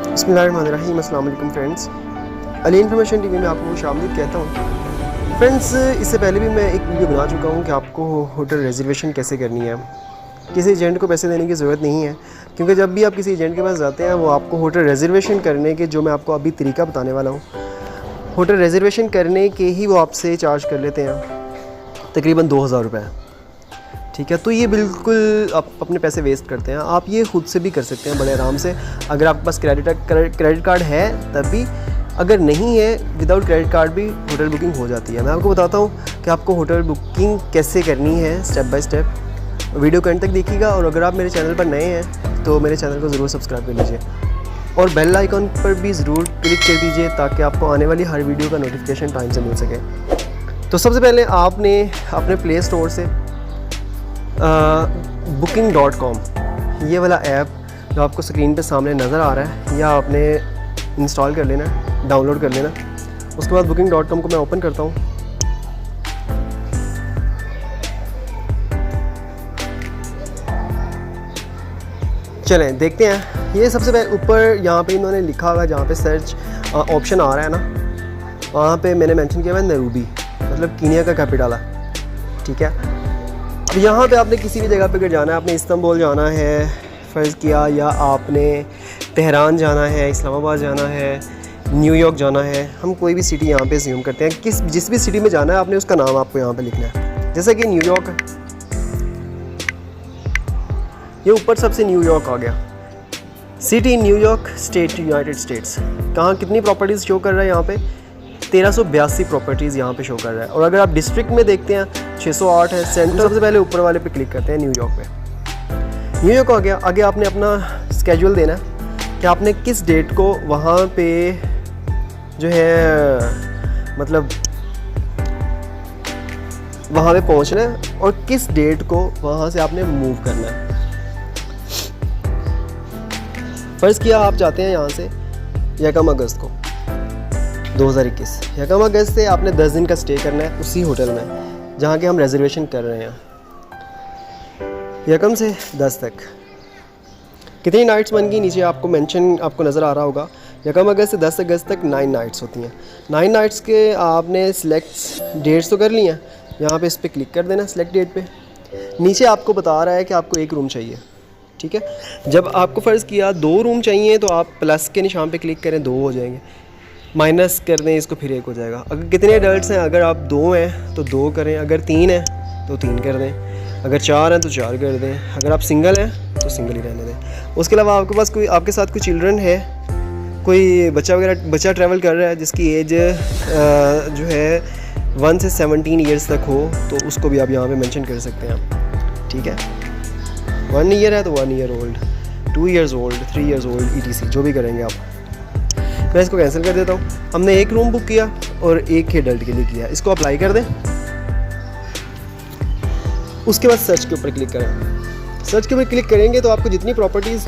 बिस्मिल्लाहिर्रहमानिर्रहीम। अस्सलाम वालेकुम फ्रेंड्स, अली इन्फॉर्मेशन टीवी में आपको खुशामदीद कहता हूँ। फ्रेंड्स, इससे पहले भी मैं एक वीडियो बना चुका हूँ कि आपको होटल रिजर्वेशन कैसे करनी है। किसी एजेंट को पैसे देने की ज़रूरत नहीं है, क्योंकि जब भी आप किसी एजेंट के पास जाते हैं वो आपको होटल रिजर्वेशन करने के, जो मैं आपको अभी तरीका बताने वाला हूँ, होटल रिजर्वेशन करने के ही वो आपसे चार्ज कर लेते हैं तकरीबन 2000 रुपये। ठीक है, तो ये बिल्कुल आप अपने पैसे वेस्ट करते हैं। आप ये ख़ुद से भी कर सकते हैं बड़े आराम से, अगर आपके पास क्रेडिट कार्ड है तब भी, अगर नहीं है विदाउट क्रेडिट कार्ड भी होटल बुकिंग हो जाती है। मैं आपको बताता हूँ कि आपको होटल बुकिंग कैसे करनी है स्टेप बाय स्टेप। वीडियो को एंड तक देखिएगा, और अगर आप मेरे चैनल पर नए हैं तो मेरे चैनल को ज़रूर सब्सक्राइब कर लीजिए और बेल आइकन पर भी ज़रूर क्लिक कर दीजिए ताकि आपको आने वाली हर वीडियो का नोटिफिकेशन टाइम से मिल सके। तो सबसे पहले आपने अपने प्ले स्टोर से booking.com ये वाला ऐप जो आपको स्क्रीन पे सामने नज़र आ रहा है, यह आपने इंस्टॉल कर लेना, डाउनलोड कर लेना। उसके बाद booking.com को मैं ओपन करता हूँ। चलें देखते हैं। ये सबसे पहले ऊपर यहाँ पे इन्होंने लिखा हुआ है, जहाँ पे सर्च ऑप्शन आ रहा है ना, वहाँ पे मैंने मेंशन किया हुआ है नैरोबी, मतलब कीनिया का कैपिटल है। ठीक है, अब यहाँ पे आपने किसी भी जगह पे अगर जाना है, आपने इस्तांबुल जाना है फ़र्ज़ किया, या आपने तेहरान जाना है, इस्लामाबाद जाना है, न्यूयॉर्क जाना है, हम कोई भी सिटी यहाँ पे ज़ूम करते हैं। जिस भी सिटी में जाना है आपने उसका नाम आपको यहाँ पे लिखना है। जैसे कि न्यूयॉर्क है, ये ऊपर सबसे न्यूयॉर्क आ गया। City New York, state United states. कहाँ कितनी प्रॉपर्टीज़ शो कर रहा है यहाँ पे? 1382 प्रॉपर्टीज़ यहाँ पे शो कर रहा है। और अगर आप डिस्ट्रिक्ट में देखते हैं 608 है। सेंटर सबसे पहले ऊपर वाले पे क्लिक करते हैं, न्यूयॉर्क पे। न्यूयॉर्क आ गया। आगे आपने अपना स्केड्यूल देना है कि आपने किस डेट को वहाँ पे जो है मतलब वहाँ पे पहुँचना है और किस डेट को वहाँ से आपने मूव करना है। फ़र्ज़ किया आप जाते हैं यहाँ से 1 अगस्त को 2021। 1 अगस्त से आपने 10 दिन का स्टे करना है उसी होटल में जहाँ के हम रिजर्वेशन कर रहे हैं। 1 से 10 तक कितनी नाइट्स बन गई, नीचे आपको मेंशन आपको नज़र आ रहा होगा। 1 अगस्त से 10 अगस्त तक 9 नाइट्स होती हैं। 9 नाइट्स के आपने सिलेक्ट डेट्स तो कर ली हैं, यहाँ पे इस पर क्लिक कर देना सिलेक्ट डेट पे। नीचे आपको बता रहा है कि आपको 1 रूम चाहिए। ठीक है, जब आपको फ़र्ज़ किया 2 रूम चाहिए तो आप प्लस के निशान पे क्लिक करें, 2 हो जाएंगे। माइनस कर दें इसको, फिर 1 हो जाएगा। अगर कितने एडल्ट्स हैं, अगर आप 2 हैं तो 2 करें, अगर 3 हैं तो 3 कर दें, अगर 4 हैं तो 4 कर दें, अगर आप सिंगल हैं तो सिंगल ही रहने दें। उसके अलावा आपके पास कोई, आपके साथ कोई चिल्ड्रन है, कोई बच्चा ट्रैवल कर रहा है जिसकी एज जो है 1 से 17 ईयर्स तक हो, तो उसको भी आप यहाँ पे मेंशन कर सकते हैं। ठीक है, 1 ईयर है तो 1 year old, 2 years old, 3 years old, ETC जो भी करेंगे आप। मैं इसको कैंसिल कर देता हूँ। हमने 1 रूम बुक किया और 1 ही एडल्ट के लिए किया। इसको अप्लाई कर दें। उसके बाद सर्च के ऊपर क्लिक करें। सर्च के ऊपर क्लिक करेंगे तो आपको जितनी प्रॉपर्टीज़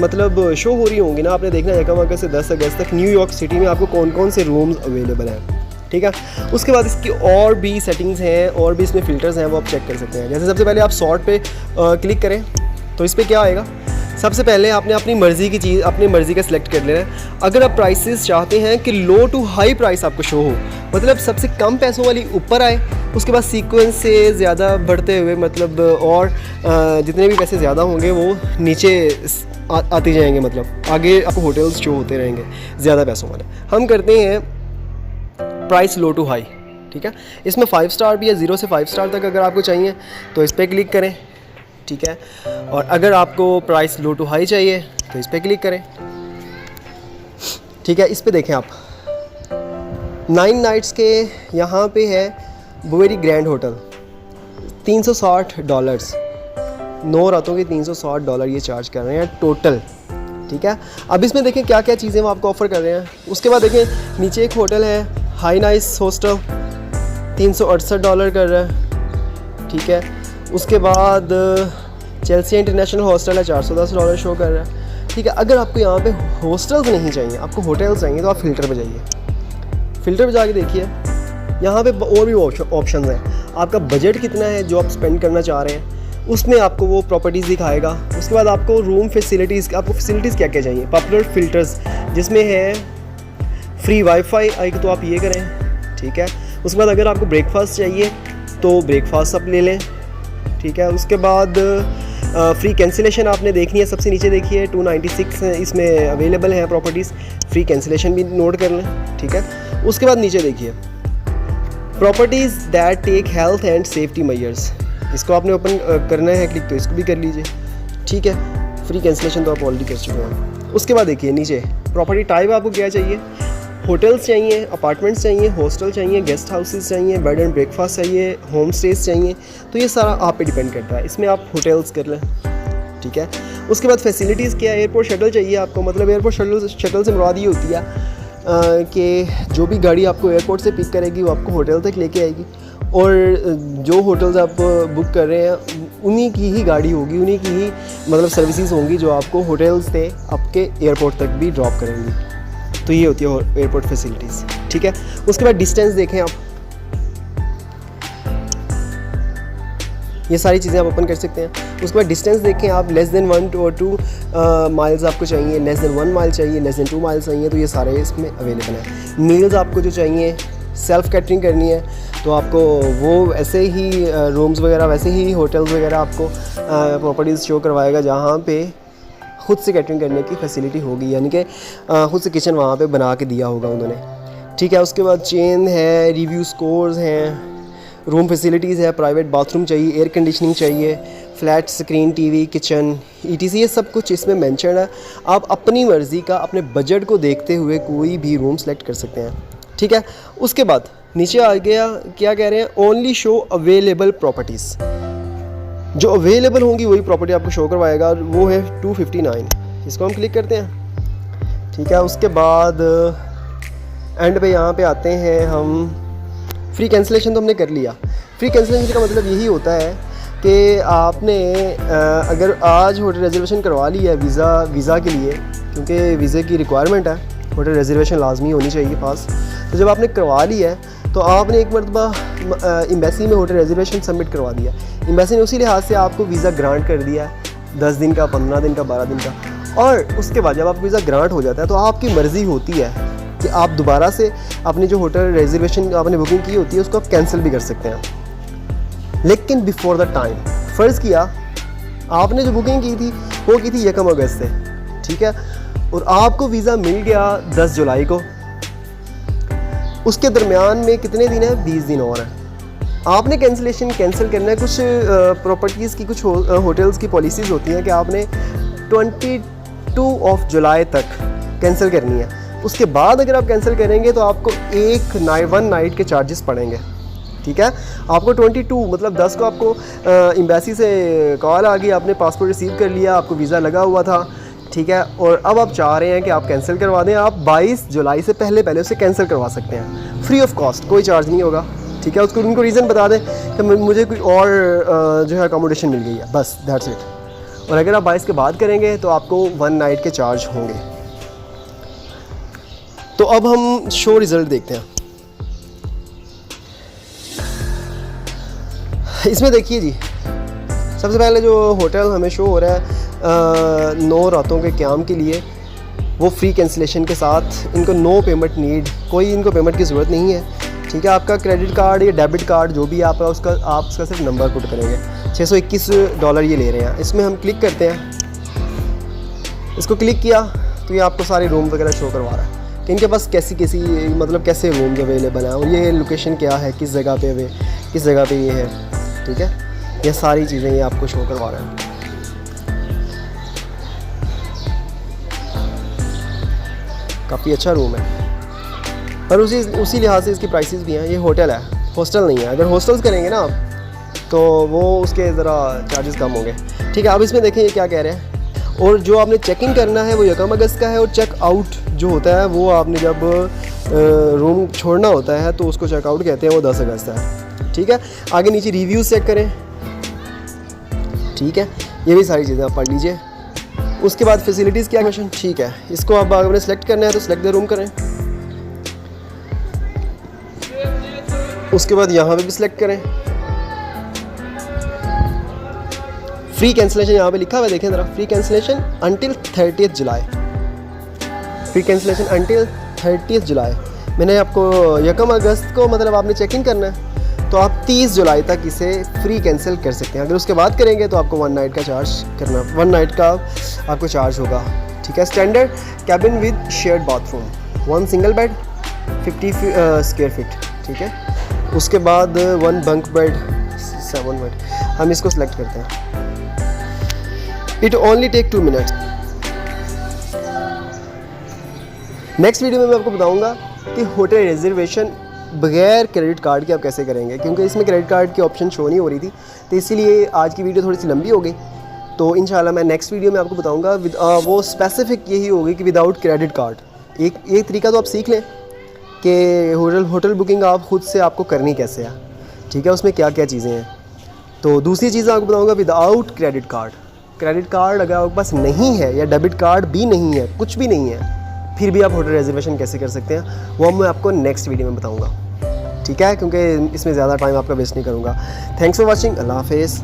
मतलब शो हो रही होंगी ना, आपने देखना है 1 अगस्त से 10 अगस्त तक न्यूयॉर्क सिटी में आपको कौन कौन से रूम्स अवेलेबल हैं। ठीक है, उसके बाद इसकी और भी सेटिंग्स हैं, और भी इसमें फ़िल्टर्स हैं, वो आप चेक कर सकते हैं। जैसे सबसे पहले आप सॉर्ट पे क्लिक करें तो इस पर क्या आएगा, सबसे पहले आपने अपनी मर्ज़ी की चीज़, अपनी मर्ज़ी का सिलेक्ट कर लेना है। अगर आप प्राइसेस चाहते हैं कि लो टू हाई प्राइस आपको शो हो, मतलब सबसे कम पैसों वाली ऊपर आए, उसके बाद सीक्वेंस से ज़्यादा बढ़ते हुए, मतलब और जितने भी पैसे ज़्यादा होंगे वो नीचे आते जाएंगे, मतलब आगे आपको होटल्स शो होते रहेंगे ज़्यादा पैसों वाले। हम करते हैं प्राइस लो टू हाई। ठीक है, इसमें 5 स्टार भी है, 0 से 5 स्टार तक अगर आपको चाहिए तो इस पर क्लिक करें। ठीक है, और अगर आपको प्राइस लो टू हाई चाहिए तो इस पर क्लिक करें। ठीक है, इस पे देखें आप 9 नाइट्स के यहाँ पे है बुवेरी ग्रैंड होटल, $360, 9 रातों के $360 ये चार्ज कर रहे हैं टोटल। ठीक है, अब इसमें देखें क्या क्या चीज़ें वो आपको ऑफ़र कर रहे हैं। उसके बाद देखें नीचे एक होटल है हाई नाइस हॉस्टल, $368 कर रहा है। ठीक है, उसके बाद चेल्सी इंटरनेशनल हॉस्टल है, $410 शो कर रहा है। ठीक है, अगर आपको यहाँ पे हॉस्टल्स नहीं चाहिए, आपको होटल्स चाहिए, तो आप फ़िल्टर पे जाइए। फ़िल्टर पे जाके देखिए, यहाँ पे और भी ऑप्शन हैं। आपका बजट कितना है जो आप स्पेंड करना चाह रहे हैं, उसमें आपको वो प्रॉपर्टीज़ दिखाएगा। उसके बाद आपको रूम फैसिलिटीज़, आपको फैसिलिटीज़ क्या क्या चाहिए, पॉपुलर फ़िल्टर्स जिसमें है फ्री वाईफाई, एक तो आप ये करें, ठीक है। उसके बाद अगर आपको ब्रेकफास्ट चाहिए तो ब्रेकफास्ट आप ले लें, ठीक है। उसके बाद फ्री कैंसिलेशन आपने देखनी है, सबसे नीचे देखिए 296 इसमें अवेलेबल है प्रॉपर्टीज़, फ्री कैंसिलेशन भी नोट कर लें, ठीक है। उसके बाद नीचे देखिए properties that take health and safety measures, इसको आपने ओपन करना है क्लिक, तो इसको भी कर लीजिए, ठीक है। फ्री कैंसिलेशन तो आप ऑलरेडी कर चुके हैं। उसके बाद देखिए नीचे प्रॉपर्टी टाइप आपको क्या चाहिए, होटल्स चाहिए, अपार्टमेंट्स चाहिए, हॉस्टल चाहिए, गेस्ट हाउसेस चाहिए, बेड एंड ब्रेकफास्ट चाहिए, होम स्टेज चाहिए, तो ये सारा आप पे डिपेंड करता है। इसमें आप होटल्स कर लें, ठीक है। उसके बाद फैसिलिटीज़ क्या है, एयरपोर्ट शटल चाहिए आपको, मतलब एयरपोर्ट शटल से मुराद ये होती है कि जो भी गाड़ी आपको एयरपोर्ट से पिक करेगी वो आपको होटल तक लेके आएगी, और जो होटल्स आप बुक कर रहे हैं उन्हीं की ही गाड़ी होगी, उन्हीं की ही मतलब सर्विसेज होंगी जो आपको होटल्स से आपके एयरपोर्ट तक भी ड्रॉप करेंगी। तो ये होती है एयरपोर्ट फैसिलिटीज़, ठीक है। उसके बाद डिस्टेंस देखें आप, ये सारी चीज़ें आप ओपन कर सकते हैं। उसके बाद डिस्टेंस देखें आप, लेस देन 1 और 2 माइल्स आपको चाहिए, लेस देन 1 माइल चाहिए, लेस देन 2 माइल्स चाहिए, तो ये सारे इसमें अवेलेबल हैं। मील्स आपको जो चाहिए, सेल्फ़ कैटरिंग करनी है तो आपको वो ऐसे ही रूम्स वगैरह, वैसे ही होटल्स वगैरह आपको प्रॉपर्टीज़ शो करवाएगा जहाँ पे खुद से कैटरिंग करने की फैसिलिटी होगी, यानी कि खुद से किचन वहाँ पे बना के दिया होगा उन्होंने, ठीक है। उसके बाद चेन है, रिव्यू स्कोर्स हैं, रूम फैसिलिटीज़ है, प्राइवेट बाथरूम चाहिए, एयर कंडीशनिंग चाहिए, flat screen TV, kitchen ETC, ये सब कुछ इसमें मेंशन है। आप अपनी मर्ज़ी का अपने बजट को देखते हुए कोई भी रूम सेलेक्ट कर सकते हैं, ठीक है। उसके बाद नीचे आ गया, क्या कह रहे हैं, ओनली शो अवेलेबल प्रॉपर्टीज़, जो अवेलेबल होंगी वही प्रॉपर्टी आपको शो करवाएगा, वो है 259, इसको हम क्लिक करते हैं, ठीक है। उसके बाद एंड पे यहाँ पे आते हैं हम, फ्री कैंसिलेशन तो हमने कर लिया। फ्री कैंसिलेशन का मतलब यही होता है कि आपने अगर आज होटल रिजर्वेशन करवा लिया है वीज़ा के लिए, क्योंकि वीज़े की रिक्वायरमेंट है, होटल रिजर्वेशन लाजमी होनी चाहिए पास, तो जब आपने करवा लिया है तो आपने एक मरतबा एम्बेसी में होटल रिजर्वेशन सबमिट करवा दिया, एम्बेसी ने उसी लिहाज से आपको वीज़ा ग्रांट कर दिया है, 10 दिन का, 15 दिन का, 12 दिन का। और उसके बाद जब आपको वीज़ा ग्रांट हो जाता है तो आपकी मर्ज़ी होती है कि आप दोबारा से अपनी जो होटल रिजर्वेशन आपने बुकिंग की होती है उसको आप कैंसिल भी कर सकते हैं, लेकिन बिफोर द टाइम। फ़र्ज़ किया आपने जो बुकिंग की थी वो की थी 1 अगस्त से, ठीक है, और आपको वीज़ा मिल गया 10 जुलाई को, उसके दरमियान में कितने दिन है, 20 दिन और है। आपने कैंसिल करना है। कुछ प्रॉपर्टीज़ की, कुछ होटल्स की पॉलिसीज़ होती हैं कि आपने 22 जुलाई तक कैंसिल करनी है, उसके बाद अगर आप कैंसिल करेंगे तो आपको 1 नाइट के चार्जेस पड़ेंगे, ठीक है। आपको 22 मतलब 10 को आपको एम्बेसी से कॉल आ गई, आपने पासपोर्ट रिसीव कर लिया, आपको वीज़ा लगा हुआ था, ठीक है, और अब आप चाह रहे हैं कि आप कैंसिल करवा दें, आप 22 जुलाई से पहले उसे कैंसिल करवा सकते हैं, फ्री ऑफ कॉस्ट, कोई चार्ज नहीं होगा, ठीक है। उसको उनको रीज़न बता दें कि मुझे कोई और जो है अकोमोडेशन मिल गई है, बस दैट्स इट। और अगर आप 22 के बाद करेंगे तो आपको 1 नाइट के चार्ज होंगे। तो अब हम शो रिज़ल्ट देखते हैं। इसमें देखिए जी, सबसे पहले जो होटल हमें शो हो रहा है 9 रातों के क़याम के लिए, वो फ्री कैंसिलेशन के साथ, इनको नो पेमेंट नीड, कोई इनको पेमेंट की ज़रूरत नहीं है, ठीक है। आपका क्रेडिट कार्ड या डेबिट कार्ड जो भी आपका उसका आप उसका सिर्फ नंबर पुट करेंगे। $621 ये ले रहे हैं। इसमें हम क्लिक करते हैं, इसको क्लिक किया तो ये आपको सारे रूम वगैरह शो करवा रहा है कि इनके पास कैसी मतलब कैसे रूम्स अवेलेबल हैं और ये लोकेशन क्या है, किस जगह पे ये है, ठीक है। ये सारी चीज़ें ये आपको शो करवा रहे हैं। काफ़ी अच्छा रूम है, पर उसी लिहाज से इसकी प्राइसेस भी हैं। ये होटल है, हॉस्टल नहीं है। अगर हॉस्टल्स करेंगे ना आप तो वो उसके ज़रा चार्जेस कम होंगे, ठीक है। अब इसमें देखें ये क्या कह रहे हैं, और जो आपने चेक इन करना है वो 1 अगस्त का है, और चेक आउट जो होता है वो आपने जब रूम छोड़ना होता है तो उसको चेकआउट कहते हैं, वो 10 अगस्त है, ठीक है। आगे नीचे रिव्यूज़ चेक करें, ठीक है। ये भी सारी चीज़ें आप पढ़ लीजिए। उसके बाद फैसिलिटीज़ क्या क्वेश्चन, ठीक है। इसको अब आपने सेलेक्ट करना है तो सेलेक्ट द रूम करें, उसके बाद यहाँ पे भी सिलेक्ट करें, फ्री कैंसिलेशन यहाँ पे लिखा हुआ है, देखें ज़रा, फ्री कैंसिलेशन अंटिल 30 जुलाई, फ्री कैंसिलेशन अंटिल 30 जुलाई। मैंने आपको 1 अगस्त को मतलब आपने चेक इन करना है, तो आप 30 जुलाई तक इसे फ्री कैंसिल कर सकते हैं। अगर उसके बाद करेंगे तो आपको 1 नाइट का चार्ज करना, 1 नाइट का आपको चार्ज होगा, ठीक है। Standard cabin with shared bathroom, 1 single bed 50 square feet, ठीक है। उसके बाद 1 बंक बेड 7 बेड, हम इसको सिलेक्ट करते हैं। It only take 2 minutes. Next video में मैं आपको बताऊंगा कि होटल रिजर्वेशन बगैर क्रेडिट कार्ड के आप कैसे करेंगे, क्योंकि इसमें क्रेडिट कार्ड की ऑप्शन शो नहीं हो रही थी, तो इसीलिए आज की वीडियो थोड़ी सी लंबी हो गई। तो इंशाल्लाह मैं नेक्स्ट वीडियो में आपको बताऊंगा वो स्पेसिफिक यही होगी कि विदाउट क्रेडिट कार्ड एक तरीका तो आप सीख लें कि होटल बुकिंग आप खुद से आपको करनी कैसे है, ठीक है, उसमें क्या क्या चीज़ें हैं। तो दूसरी चीज़ आपको बताऊँगा without credit card. Credit card अगर आपके पास नहीं है या डेबिट कार्ड भी नहीं है, कुछ भी नहीं है, फिर भी आप होटल रिजर्वेशन कैसे कर सकते हैं वो मैं आपको नेक्स्ट वीडियो में बताऊंगा, ठीक है, क्योंकि इसमें ज़्यादा टाइम आपका वेस्ट नहीं करूँगा। थैंक्स फॉर वॉचिंग, अल्लाह हाफिज़।